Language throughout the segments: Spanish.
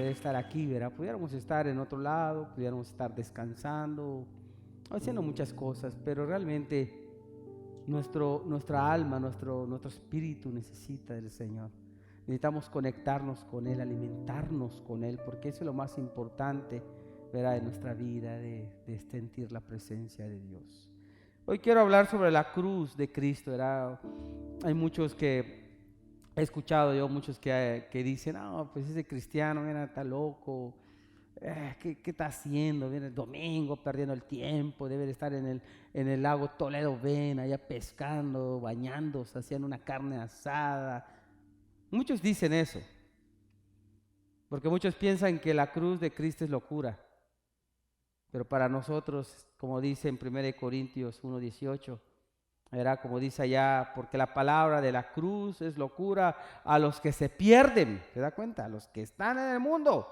poder estar aquí, ¿verdad? Pudiéramos estar en otro lado, pudiéramos estar descansando, haciendo muchas cosas, pero realmente nuestra alma, nuestro espíritu necesita del Señor. Necesitamos conectarnos con Él, alimentarnos con Él, porque eso es lo más importante, ¿verdad?, en nuestra vida, de sentir la presencia de Dios. Hoy quiero hablar sobre la cruz de Cristo, ¿verdad? Hay muchos que he escuchado yo, muchos que dicen, no, pues ese cristiano, mira, está loco, ¿qué está haciendo? Viene el domingo perdiendo el tiempo, debe de estar en el lago Toledo Ven, allá pescando, bañándose, haciendo una carne asada. Muchos dicen eso, porque muchos piensan que la cruz de Cristo es locura. Pero para nosotros, como dice en 1 Corintios 1:18, ¿verdad? Como dice allá, porque la palabra de la cruz es locura a los que se pierden, ¿se da cuenta? A los que están en el mundo.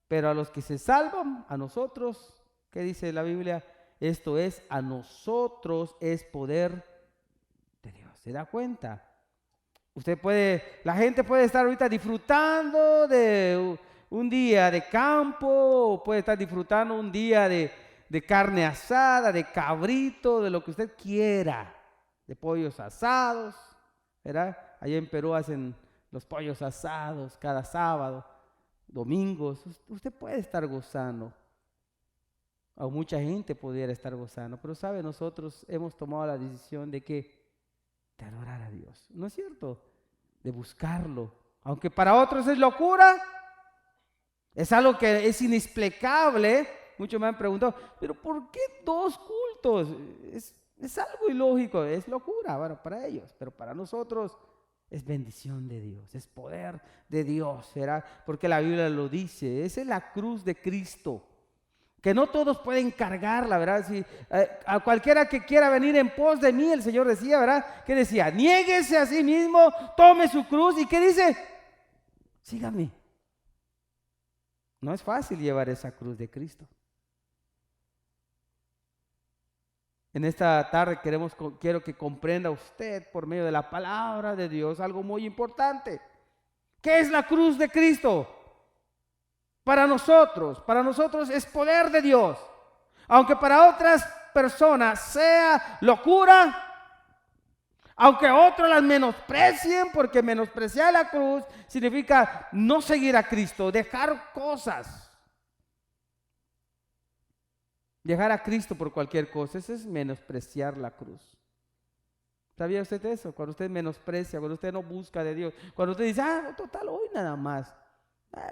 Pero a los que se salvan, a nosotros, ¿qué dice la Biblia? Esto es, a nosotros es poder de Dios. ¿Se da cuenta? La gente puede estar ahorita disfrutando de un día de campo, o puede estar disfrutando un día de carne asada, de cabrito, de lo que usted quiera, de pollos asados, ¿verdad? Allá en Perú hacen los pollos asados cada sábado, domingos. Usted puede estar gozando, o mucha gente pudiera estar gozando, pero sabe, nosotros hemos tomado la decisión de adorar a Dios, ¿no es cierto? De buscarlo, aunque para otros es locura, es algo que es inexplicable. Muchos me han preguntado, pero ¿por qué 2 cultos? Es algo ilógico, es locura, bueno, para ellos, pero para nosotros es bendición de Dios, es poder de Dios, ¿verdad? Porque la Biblia lo dice, esa es la cruz de Cristo, que no todos pueden cargarla, ¿verdad? Si, a cualquiera que quiera venir en pos de mí, el Señor decía, ¿verdad? ¿Qué decía? Niéguese a sí mismo, tome su cruz, ¿y qué dice? Sígame. No es fácil llevar esa cruz de Cristo. En esta tarde quiero que comprenda usted por medio de la palabra de Dios algo muy importante. ¿Qué es la cruz de Cristo? Para nosotros es poder de Dios. Aunque para otras personas sea locura, aunque otros las menosprecien, porque menospreciar la cruz significa no seguir a Cristo, dejar cosas. Dejar a Cristo por cualquier cosa, eso es menospreciar la cruz. ¿Sabía usted eso? Cuando usted menosprecia, cuando usted no busca de Dios, cuando usted dice, total, hoy nada más,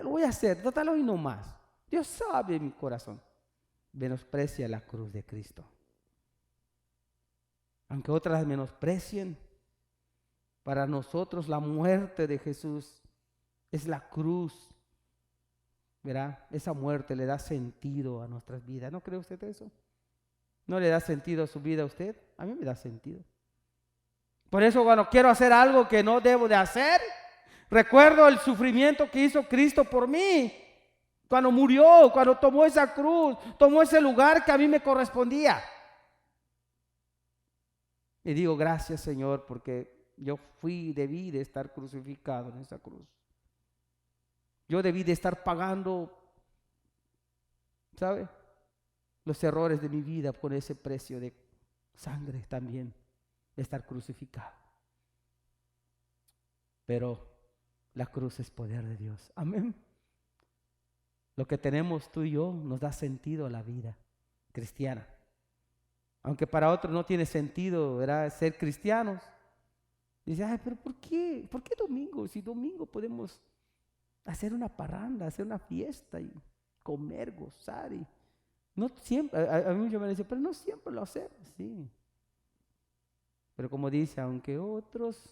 lo voy a hacer, total, hoy no más. Dios sabe mi corazón. Menosprecia la cruz de Cristo. Aunque otras menosprecien, para nosotros la muerte de Jesús es la cruz, ¿verdad? Esa muerte le da sentido a nuestras vidas. ¿No cree usted eso? ¿No le da sentido a su vida a usted? A mí me da sentido. Por eso cuando quiero hacer algo que no debo de hacer, recuerdo el sufrimiento que hizo Cristo por mí. Cuando murió, cuando tomó esa cruz, tomó ese lugar que a mí me correspondía. Y digo, gracias, Señor, porque yo debí de estar crucificado en esa cruz. Yo debí de estar pagando, ¿sabe?, los errores de mi vida por ese precio de sangre también, de estar crucificado. Pero la cruz es poder de Dios. Amén. Lo que tenemos tú y yo nos da sentido a la vida cristiana. Aunque para otros no tiene sentido, ¿verdad?, ser cristianos. Dice, pero ¿por qué? ¿Por qué domingo? Si domingo podemos hacer una parranda, hacer una fiesta y comer, gozar. Y no siempre, a mí me dice, pero no siempre lo hacemos, sí. Pero como dice, aunque otros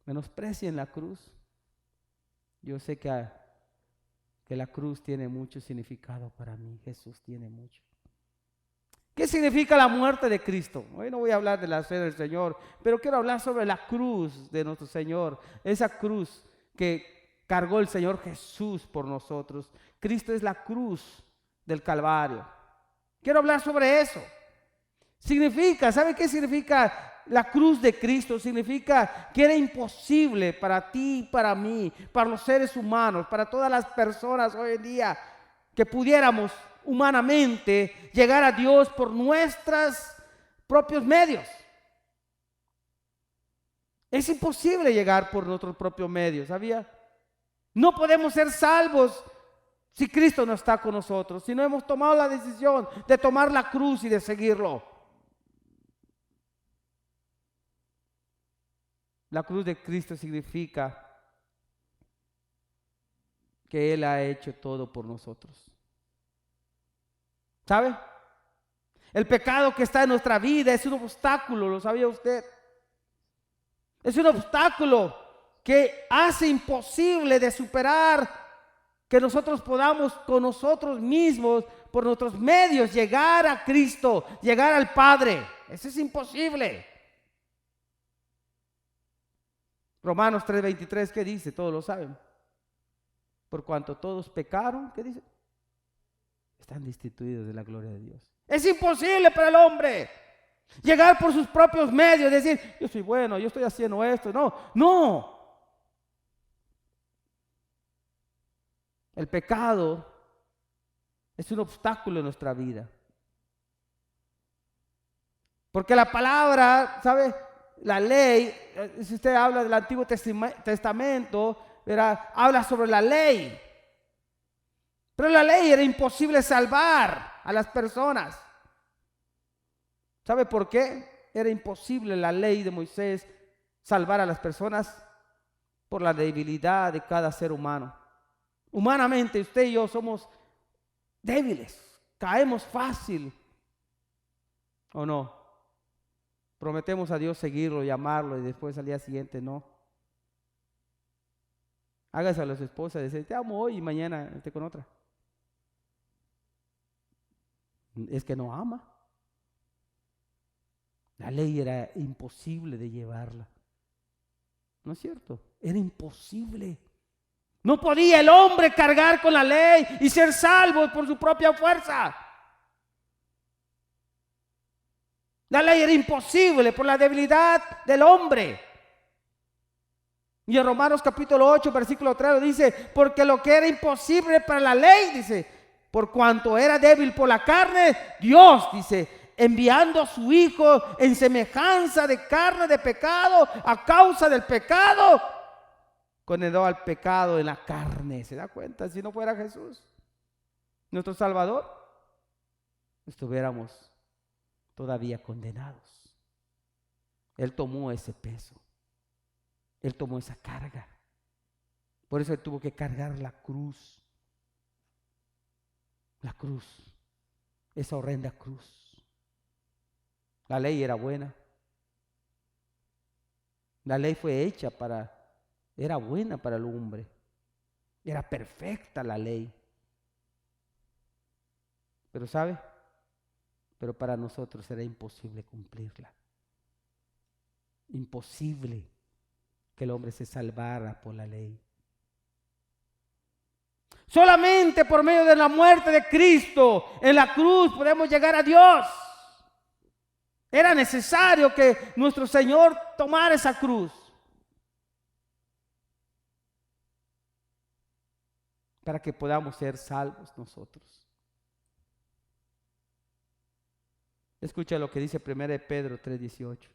menosprecien la cruz, yo sé que la cruz tiene mucho significado para mí. Jesús tiene mucho. ¿Qué significa la muerte de Cristo? Hoy no voy a hablar de la cena del Señor, pero quiero hablar sobre la cruz de nuestro Señor. Esa cruz que cargó el Señor Jesús por nosotros. Cristo es la cruz del Calvario. Quiero hablar sobre eso. ¿Sabe qué significa la cruz de Cristo significa que era imposible para ti, para mí, para los seres humanos, para todas las personas hoy en día, que pudiéramos humanamente llegar a Dios por nuestros propios medios. Es imposible llegar por nuestros propios medios, ¿sabía? No podemos ser salvos si Cristo no está con nosotros, si no hemos tomado la decisión de tomar la cruz y de seguirlo. La cruz de Cristo significa que Él ha hecho todo por nosotros. ¿Sabe? El pecado que está en nuestra vida es un obstáculo, ¿lo sabía usted? Es un obstáculo que hace imposible de superar que nosotros podamos con nosotros mismos, por nuestros medios, llegar a Cristo, llegar al Padre. Eso es imposible. Romanos 3:23, ¿qué dice? Todos lo saben. Por cuanto todos pecaron, ¿qué dice? Están destituidos de la gloria de Dios. Es imposible para el hombre llegar por sus propios medios, decir, yo soy bueno, yo estoy haciendo esto. No, no. El pecado es un obstáculo en nuestra vida. Porque la palabra, ¿sabe? La ley, si usted habla del Antiguo Testamento, verá, habla sobre la ley. Pero la ley era imposible salvar a las personas. ¿Sabe por qué? Era imposible la ley de Moisés salvar a las personas por la debilidad de cada ser humano. Humanamente, usted y yo somos débiles, caemos fácil, ¿o no? Prometemos a Dios seguirlo y amarlo y después al día siguiente no. Hágase a las esposas, decir, te amo hoy y mañana esté con otra. Es que no ama. La ley era imposible de llevarla. ¿No es cierto? Era imposible. No podía el hombre cargar con la ley y ser salvo por su propia fuerza. La ley era imposible por la debilidad del hombre. Y en Romanos capítulo 8, versículo 3 dice, porque lo que era imposible para la ley, dice, por cuanto era débil por la carne, Dios, dice, enviando a su Hijo en semejanza de carne de pecado, a causa del pecado, condenó al pecado en la carne. ¿Se da cuenta? Si no fuera Jesús, nuestro Salvador, estuviéramos todavía condenados. Él tomó ese peso. Él tomó esa carga. Por eso Él tuvo que cargar la cruz. La cruz. Esa horrenda cruz. La ley era buena. La ley fue hecha era buena para el hombre. Era perfecta la ley. Pero ¿sabe? Pero para nosotros era imposible cumplirla. Imposible que el hombre se salvara por la ley. Solamente por medio de la muerte de Cristo en la cruz podemos llegar a Dios. Era necesario que nuestro Señor tomara esa cruz para que podamos ser salvos nosotros. Escucha lo que dice 1 Pedro 3:18.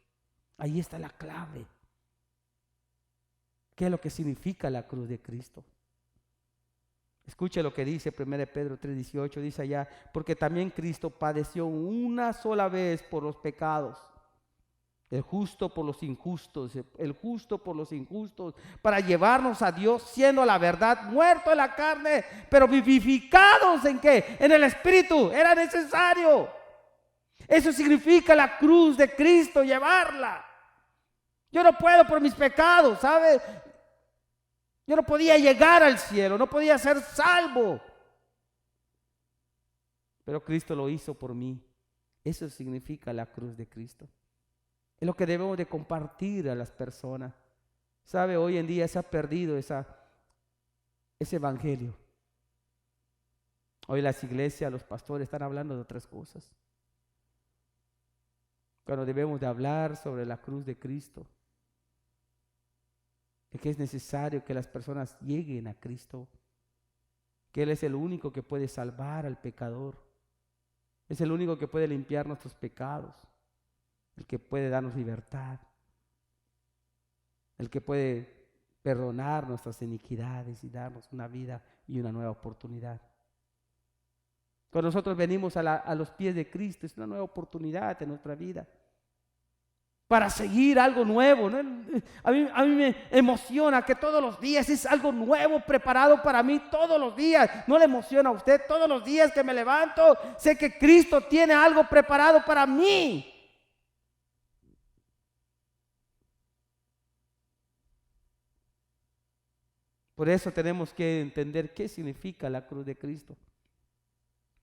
Ahí está la clave. ¿Qué es lo que significa la cruz de Cristo? Escuche lo que dice 1 Pedro 3:18, dice allá, porque también Cristo padeció una sola vez por los pecados, el justo por los injustos, el justo por los injustos, para llevarnos a Dios, siendo la verdad muerto en la carne, pero vivificados ¿en qué? En el Espíritu. Era necesario. Eso significa la cruz de Cristo, llevarla. Yo no puedo por mis pecados, ¿sabe? Yo no podía llegar al cielo, no podía ser salvo. Pero Cristo lo hizo por mí. Eso significa la cruz de Cristo. Es lo que debemos de compartir a las personas. ¿Sabe? Hoy en día se ha perdido ese evangelio. Hoy las iglesias, los pastores están hablando de otras cosas. cuando debemos de hablar sobre la cruz de Cristo, de que es necesario que las personas lleguen a Cristo, que Él es el único que puede salvar al pecador, es el único que puede limpiar nuestros pecados, el que puede darnos libertad, el que puede perdonar nuestras iniquidades y darnos una vida y una nueva oportunidad. Cuando nosotros venimos a los pies de Cristo, es una nueva oportunidad en nuestra vida para seguir algo nuevo, ¿no? A mí me emociona que todos los días es algo nuevo preparado para mí, todos los días. ¿No le emociona a usted? Todos los días que me levanto, sé que Cristo tiene algo preparado para mí. Por eso tenemos que entender qué significa la cruz de Cristo.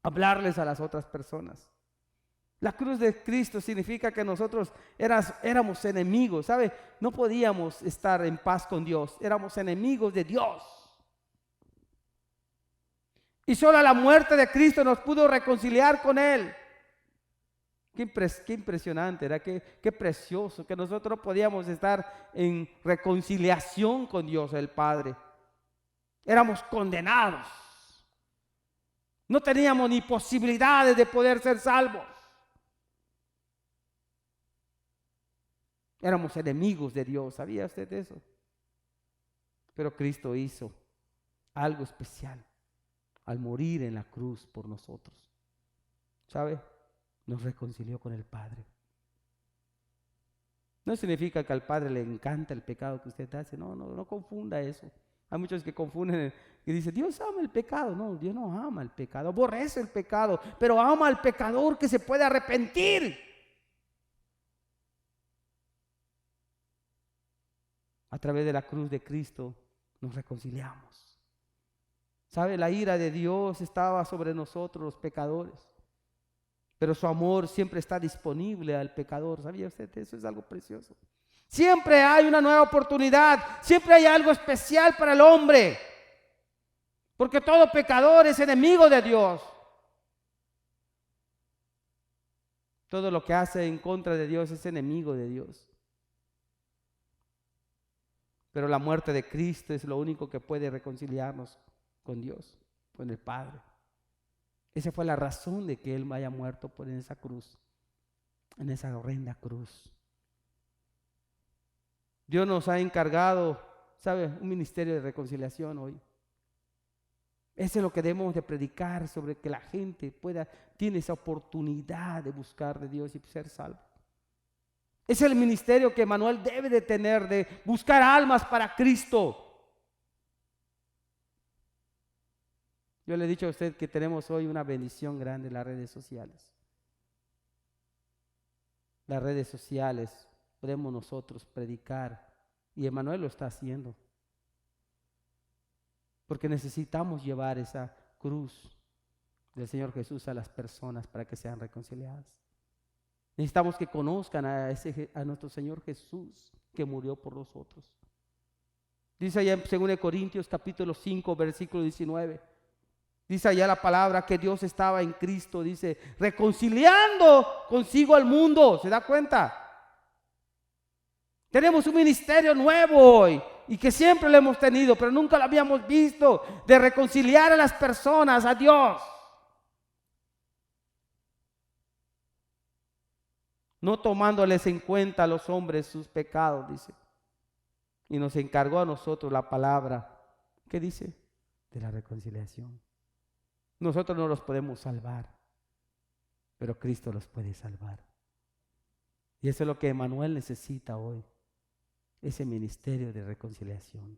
Hablarles a las otras personas. La cruz de Cristo significa que nosotros éramos enemigos, ¿sabe? No podíamos estar en paz con Dios, éramos enemigos de Dios. Y solo la muerte de Cristo nos pudo reconciliar con Él. Qué impresionante, era qué precioso que nosotros podíamos estar en reconciliación con Dios el Padre. Éramos condenados. No teníamos ni posibilidades de poder ser salvos. Éramos enemigos de Dios, ¿sabía usted eso? Pero Cristo hizo algo especial al morir en la cruz por nosotros. ¿Sabe? Nos reconcilió con el Padre. No significa que al Padre le encanta el pecado que usted hace. No confunda eso. Hay muchos que confunden y dicen, Dios ama el pecado. No, Dios no ama el pecado, aborrece el pecado, pero ama al pecador que se puede arrepentir. A través de la cruz de Cristo nos reconciliamos. ¿Sabe? La ira de Dios estaba sobre nosotros los pecadores, pero su amor siempre está disponible al pecador. ¿Sabía usted? Eso es algo precioso. Siempre hay una nueva oportunidad, siempre hay algo especial para el hombre, porque todo pecador es enemigo de Dios. Todo lo que hace en contra de Dios es enemigo de Dios. Pero la muerte de Cristo es lo único que puede reconciliarnos con Dios, con el Padre. Esa fue la razón de que Él haya muerto por esa cruz, en esa horrenda cruz. Dios nos ha encargado, ¿sabe? Un ministerio de reconciliación hoy. Eso es lo que debemos de predicar, sobre que la gente tiene esa oportunidad de buscar de Dios y ser salvo. Es el ministerio que Manuel debe de tener, de buscar almas para Cristo. Yo le he dicho a usted que tenemos hoy una bendición grande en las redes sociales. Las redes sociales podemos nosotros predicar, y Manuel lo está haciendo, porque necesitamos llevar esa cruz del Señor Jesús a las personas para que sean reconciliadas. Necesitamos que conozcan a nuestro Señor Jesús que murió por nosotros. Dice allá en 2 Corintios capítulo 5 versículo 19. Dice allá la palabra que Dios estaba en Cristo, dice, reconciliando consigo al mundo. ¿Se da cuenta? Tenemos un ministerio nuevo hoy y que siempre lo hemos tenido, pero nunca lo habíamos visto, de reconciliar a las personas a Dios. No tomándoles en cuenta a los hombres sus pecados, dice. Y nos encargó a nosotros la palabra, ¿qué dice? De la reconciliación. Nosotros no los podemos salvar, pero Cristo los puede salvar. Y eso es lo que Manuel necesita hoy, ese ministerio de reconciliación.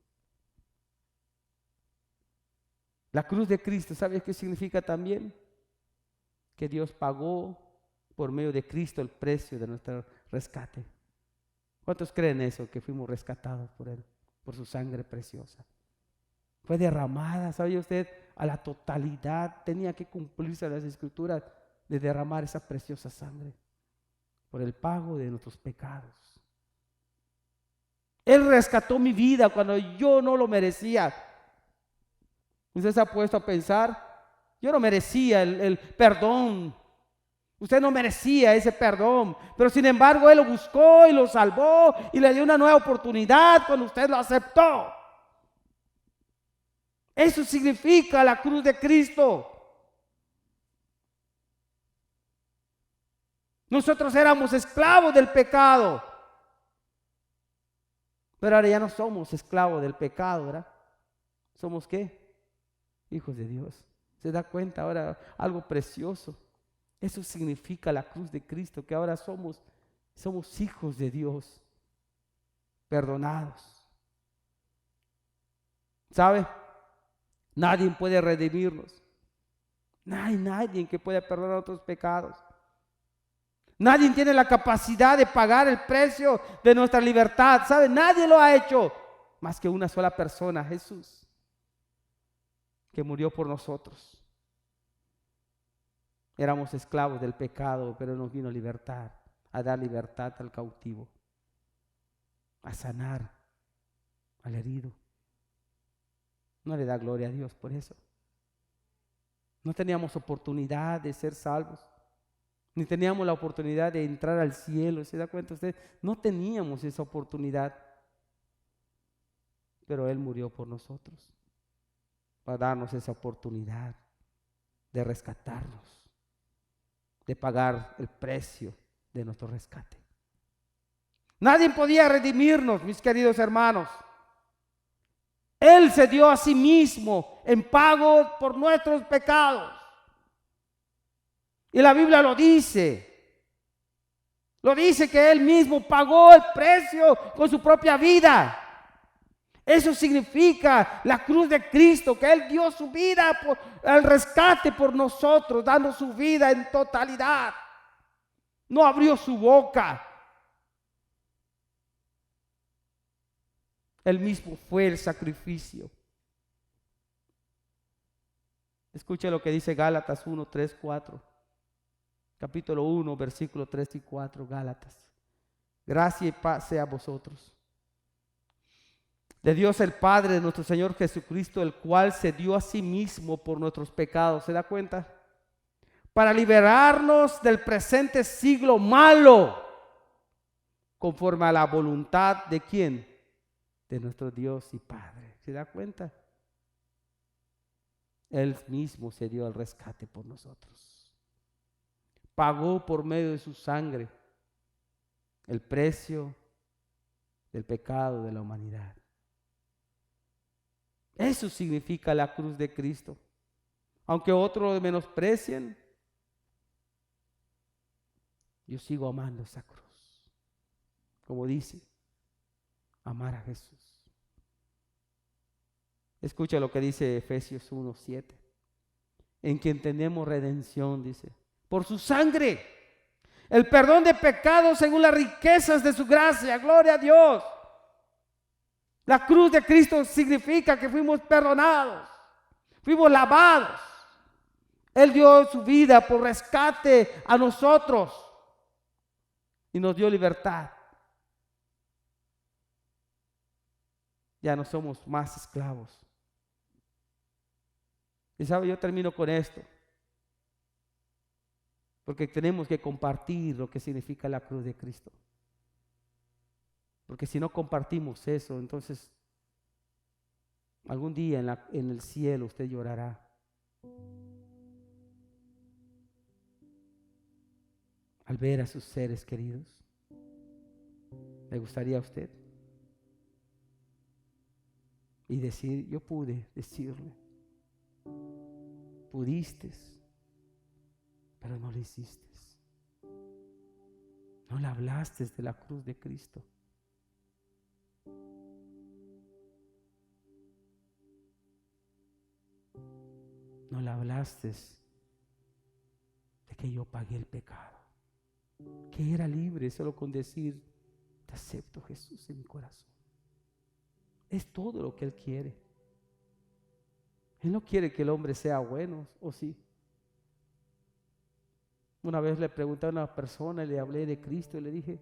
La cruz de Cristo, ¿sabes qué significa también? Que Dios pagó por medio de Cristo el precio de nuestro rescate. ¿Cuántos creen eso? Que fuimos rescatados por Él, por su sangre preciosa. Fue derramada, ¿sabe usted? A la totalidad tenía que cumplirse las escrituras de derramar esa preciosa sangre por el pago de nuestros pecados. Él rescató mi vida cuando yo no lo merecía. Usted se ha puesto a pensar, yo no merecía el perdón Usted no merecía ese perdón, pero sin embargo Él lo buscó y lo salvó y le dio una nueva oportunidad cuando usted lo aceptó. Eso significa la cruz de Cristo. Nosotros éramos esclavos del pecado, pero ahora ya no somos esclavos del pecado, ¿verdad? ¿Somos qué? Hijos de Dios. ¿Se da cuenta ahora algo precioso? Eso significa la cruz de Cristo, que ahora somos hijos de Dios, perdonados. ¿Sabe? Nadie puede redimirnos. No hay nadie que pueda perdonar otros pecados. Nadie tiene la capacidad de pagar el precio de nuestra libertad. ¿Sabe? Nadie lo ha hecho más que una sola persona, Jesús, que murió por nosotros. Éramos esclavos del pecado, pero nos vino libertad, a dar libertad al cautivo, a sanar al herido. No le da gloria a Dios por eso. No teníamos oportunidad de ser salvos, ni teníamos la oportunidad de entrar al cielo. ¿Se da cuenta usted? No teníamos esa oportunidad, pero Él murió por nosotros, para darnos esa oportunidad de rescatarnos, de pagar el precio de nuestro rescate. Nadie podía redimirnos, mis queridos hermanos. Él se dio a sí mismo en pago por nuestros pecados. Y la Biblia lo dice. Lo dice que Él mismo pagó el precio con su propia vida. Eso significa la cruz de Cristo, que Él dio su vida por el rescate por nosotros, dando su vida en totalidad. No abrió su boca. Él mismo fue el sacrificio. Escuche lo que dice Gálatas 1, 3, 4. Capítulo 1, versículo 3 y 4, Gálatas. Gracia y paz sea a vosotros. De Dios el Padre, de nuestro Señor Jesucristo, el cual se dio a sí mismo por nuestros pecados. ¿Se da cuenta? Para liberarnos del presente siglo malo, conforme a la voluntad de ¿quién? De nuestro Dios y Padre. ¿Se da cuenta? Él mismo se dio al rescate por nosotros. Pagó por medio de su sangre el precio del pecado de la humanidad. Eso significa la cruz de Cristo. Aunque otros lo menosprecien, yo sigo amando esa cruz. Como dice, amar a Jesús. Escucha lo que dice Efesios 1, 7. En quien tenemos redención, dice, por su sangre, el perdón de pecados según las riquezas de su gracia. Gloria a Dios. La cruz de Cristo significa que fuimos perdonados, fuimos lavados. Él dio su vida por rescate a nosotros y nos dio libertad. Ya no somos más esclavos. Y sabe, yo termino con esto, porque tenemos que compartir lo que significa la cruz de Cristo. Porque si no compartimos eso, entonces algún día en el cielo usted llorará. Al ver a sus seres queridos. ¿Le gustaría a usted? Y decir, yo pude decirle, pudiste, pero no lo hiciste. No le hablaste de la cruz de Cristo. No le hablaste de que yo pagué el pecado, que era libre solo con decir, te acepto, Jesús, en mi corazón. Es todo lo que Él quiere. Él no quiere que el hombre sea bueno, ¿o sí? Una vez le pregunté a una persona y le hablé de Cristo y le dije,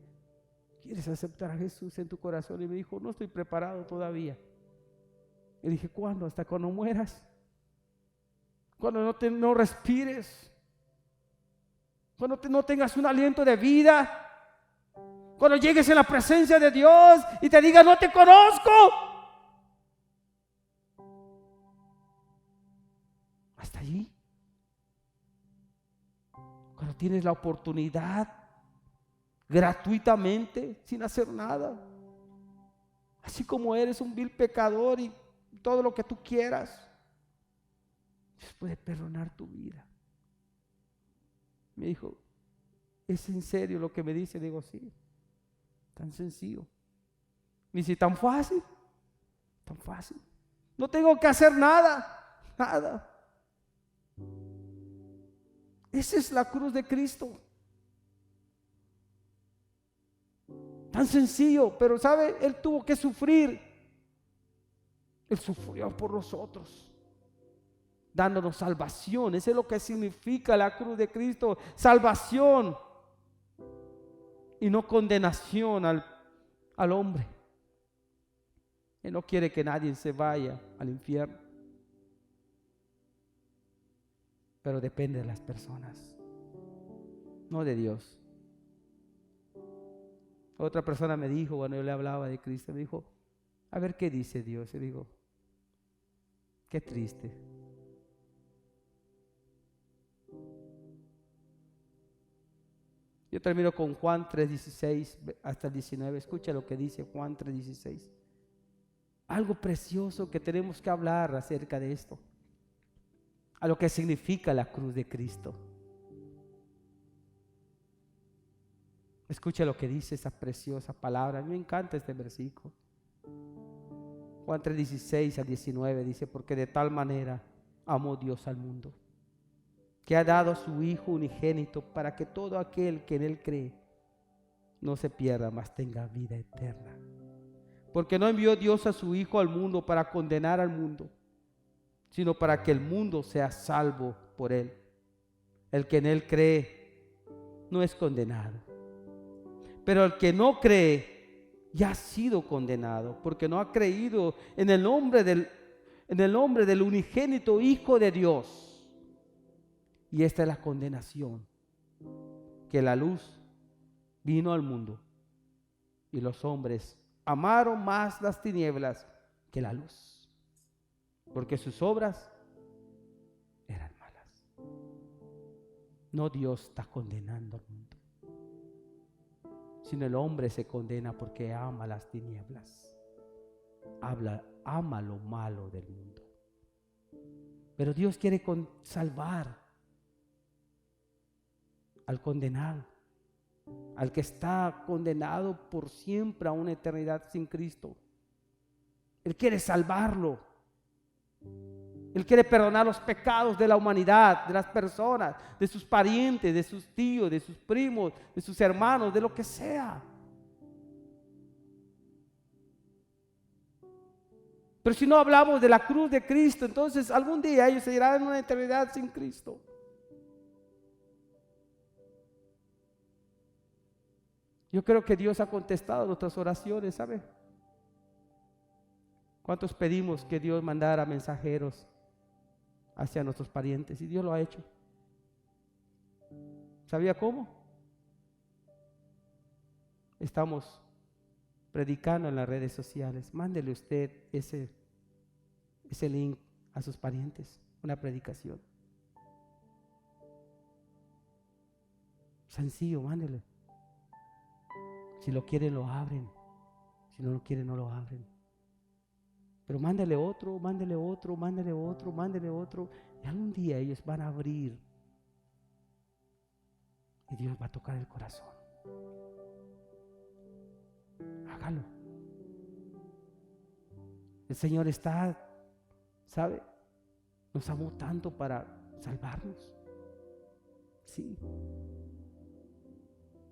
¿quieres aceptar a Jesús en tu corazón? Y me dijo, no estoy preparado todavía. Y dije, ¿cuándo? ¿Hasta cuando mueras? Cuando no respires. cuando no tengas un aliento de vida, cuando llegues en la presencia de Dios y te diga, no te conozco. Hasta allí. Cuando tienes la oportunidad gratuitamente, sin hacer nada, así como eres un vil pecador y todo lo que tú quieras, Dios puede perdonar tu vida. Me dijo, ¿es en serio lo que me dice? Digo, sí, tan sencillo. Me dice, tan fácil, tan fácil. No tengo que hacer nada, nada. Esa es la cruz de Cristo. Tan sencillo, pero ¿sabe? Él tuvo que sufrir. Él sufrió por nosotros, dándonos salvación. Eso es lo que significa la cruz de Cristo, salvación y no condenación al hombre. Él no quiere que nadie se vaya al infierno, pero depende de las personas, no de Dios. Otra persona me dijo, cuando yo le hablaba de Cristo, me dijo, a ver qué dice Dios. Y digo, qué triste. Yo termino con Juan 3:16 hasta el 19. Escucha lo que dice Juan 3:16. Algo precioso que tenemos que hablar acerca de esto, a lo que significa la cruz de Cristo. Escucha lo que dice esa preciosa palabra. A mí me encanta este versículo. Juan 3:16 al 19 dice, porque de tal manera amó Dios al mundo, que ha dado a su Hijo unigénito, para que todo aquel que en Él cree no se pierda, mas tenga vida eterna. Porque no envió Dios a su Hijo al mundo para condenar al mundo, sino para que el mundo sea salvo por Él. El que en Él cree no es condenado, pero el que no cree ya ha sido condenado, porque no ha creído en el nombre del unigénito Hijo de Dios. Y esta es la condenación, que la luz vino al mundo y los hombres amaron más las tinieblas que la luz, porque sus obras eran malas. No Dios está condenando al mundo, sino el hombre se condena porque ama las tinieblas, ama lo malo del mundo. Pero Dios quiere salvar al condenado, al que está condenado por siempre a una eternidad sin Cristo. Él quiere salvarlo. Él quiere perdonar los pecados de la humanidad, de las personas, de sus parientes, de sus tíos, de sus primos, de sus hermanos, de lo que sea. Pero si no hablamos de la cruz de Cristo, entonces algún día ellos se irán en una eternidad sin Cristo. Yo creo que Dios ha contestado nuestras oraciones, ¿sabe? ¿Cuántos pedimos que Dios mandara mensajeros hacia nuestros parientes? Y Dios lo ha hecho. ¿Sabía cómo? Estamos predicando en las redes sociales. Mándele usted ese link a sus parientes, una predicación. Sencillo, mándele. Si lo quieren, lo abren. Si no lo quieren, no lo abren. Pero mándele otro, mándele otro, mándele otro, mándele otro. Y algún día ellos van a abrir. Y Dios va a tocar el corazón. Hágalo. El Señor está, ¿sabe? Nos amó tanto para salvarnos. Sí.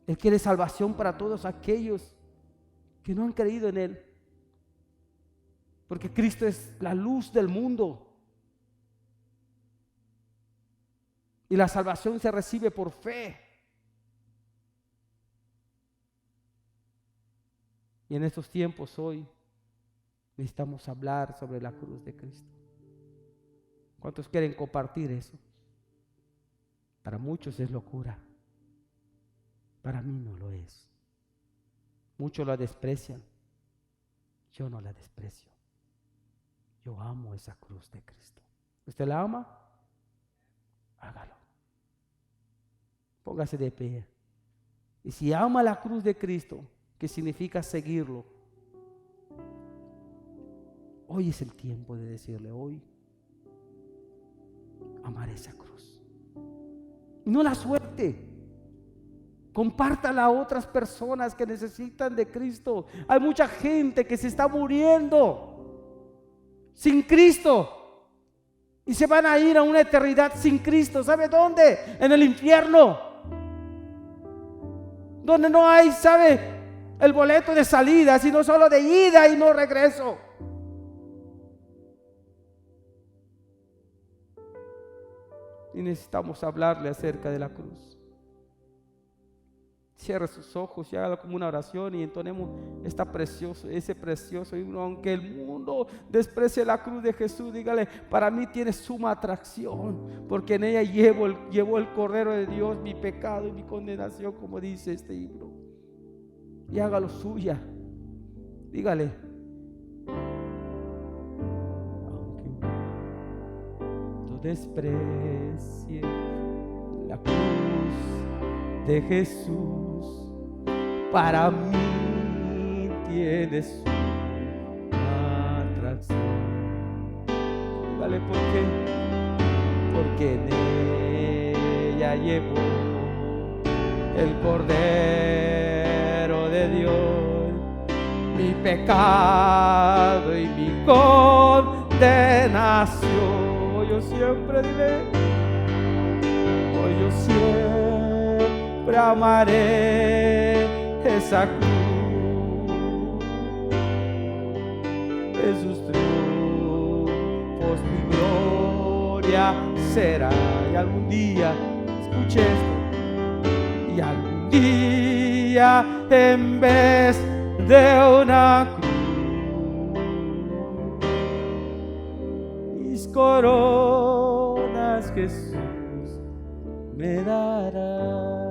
Él quiere salvación para todos aquellos que no han creído en Él. Porque Cristo es la luz del mundo. Y la salvación se recibe por fe. Y en estos tiempos hoy necesitamos hablar sobre la cruz de Cristo. ¿Cuántos quieren compartir eso? Para muchos es locura. Para mí no lo es. Muchos la desprecian. Yo no la desprecio. Yo amo esa cruz de Cristo. ¿Usted la ama? Hágalo. Póngase de pie. Y si ama la cruz de Cristo, que significa seguirlo, hoy es el tiempo de decirle: hoy amaré esa cruz. No la suelte. Compártala a otras personas que necesitan de Cristo. Hay mucha gente que se está muriendo sin Cristo y se van a ir a una eternidad sin Cristo. ¿Sabe dónde? En el infierno, donde no hay, ¿sabe?, el boleto de salida, sino solo de ida y no regreso. Y necesitamos hablarle acerca de la cruz. Cierre sus ojos y hágalo como una oración y entonemos ese precioso himno. Aunque el mundo desprecie la cruz de Jesús, dígale: para mí tiene suma atracción, porque en ella llevó el Cordero de Dios mi pecado y mi condenación, como dice este himno. Y hágalo suya. Dígale: aunque tú desprecies la cruz de Jesús, para mí tienes una atracción. Dígale: ¿por qué? Porque en ella llevó el Cordero de Dios mi pecado y mi condenación. Yo siempre diré: hoy yo siempre amaré esa cruz. Jesús triunfos mi gloria será. Y algún día, escuche esto, y algún día en vez de una cruz, mis coronas Jesús me dará.